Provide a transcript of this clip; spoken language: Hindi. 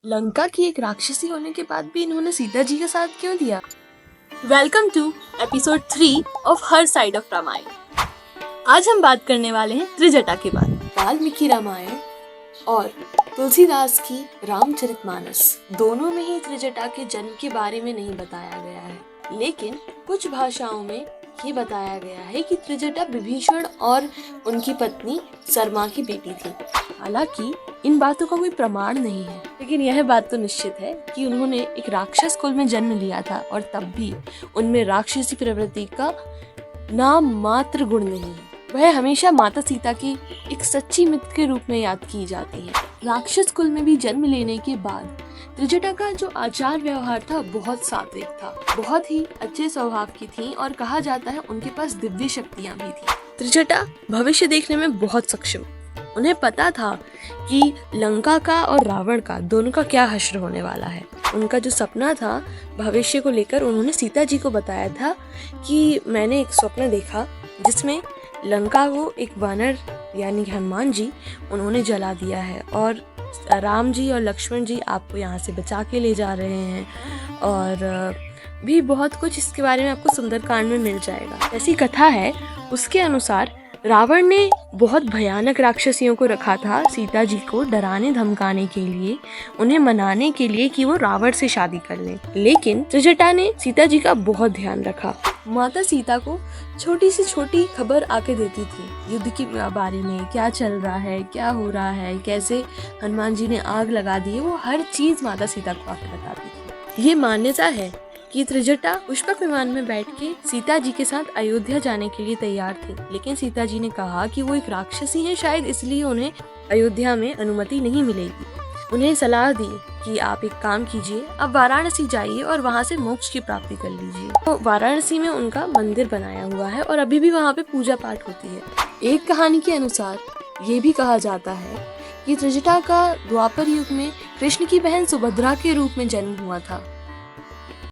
लंका की एक राक्षसी होने के बाद भी इन्होंने सीता जी का साथ क्यों दिया? Welcome to episode 3 of her side of Ramayan. आज हम बात करने वाले हैं त्रिजटा के बारे में। वाल्मीकि रामायण और तुलसीदास की रामचरितमानस दोनों में ही त्रिजटा के जन्म के बारे में नहीं बताया गया है, लेकिन कुछ भाषाओं में ये बताया गया है कि त्रिजटा विभीषण और उनकी पत्नी सरमा की बेटी थी। हालांकि इन बातों का कोई प्रमाण नहीं है, लेकिन यह बात तो निश्चित है कि उन्होंने एक राक्षस कुल में जन्म लिया था और तब भी उनमें राक्षसी प्रवृत्ति का नाम मात्र गुण नहीं है। वह हमेशा माता सीता की एक सच्ची मित्र के रूप में याद की जाती है। राक्षस कुल में भी जन्म लेने के बाद त्रिजटा का जो आचार व्यवहार था बहुत सात्विक था, बहुत ही अच्छे स्वभाव की थी और कहा जाता है उनके पास दिव्य शक्तियां भी थी। त्रिजटा भविष्य देखने में बहुत सक्षम, उन्हें पता था कि लंका का और रावण का दोनों का क्या हश्र होने वाला है। उनका जो सपना था भविष्य को लेकर उन्होंने सीता जी को बताया था कि मैंने एक स्वप्न देखा जिसमें लंका को एक वानर यानी हनुमान जी उन्होंने जला दिया है और राम जी और लक्ष्मण जी आपको यहाँ से बचा के ले जा रहे हैं और भी बहुत कुछ इसके बारे में आपको सुंदरकांड में मिल जाएगा। ऐसी कथा है। उसके अनुसार रावण ने बहुत भयानक राक्षसियों को रखा था सीता जी को डराने धमकाने के लिए, उन्हें मनाने के लिए कि वो रावण से शादी कर लें। लेकिन त्रिजटा ने सीता जी का बहुत ध्यान रखा। माता सीता को छोटी से छोटी खबर आके देती थी युद्ध के बारे में, क्या चल रहा है, क्या हो रहा है, कैसे हनुमान जी ने आग लगा दी है, वो हर चीज माता सीता को आके बताती थी। ये मान्यता है कि त्रिजटा पुष्पक विमान में बैठ के सीता जी के साथ अयोध्या जाने के लिए तैयार थी, लेकिन सीता जी ने कहा कि वो एक राक्षसी हैं, शायद इसलिए उन्हें अयोध्या में अनुमति नहीं मिलेगी। उन्हें सलाह दी कि आप एक काम कीजिए, आप वाराणसी जाइए और वहाँ से मोक्ष की प्राप्ति कर लीजिए। तो वाराणसी में उनका मंदिर बनाया हुआ है और अभी भी वहाँ पे पूजा पाठ होती है। एक कहानी के अनुसार ये भी कहा जाता है कि त्रिजटा का द्वापर युग में कृष्ण की बहन सुभद्रा के रूप में जन्म हुआ था।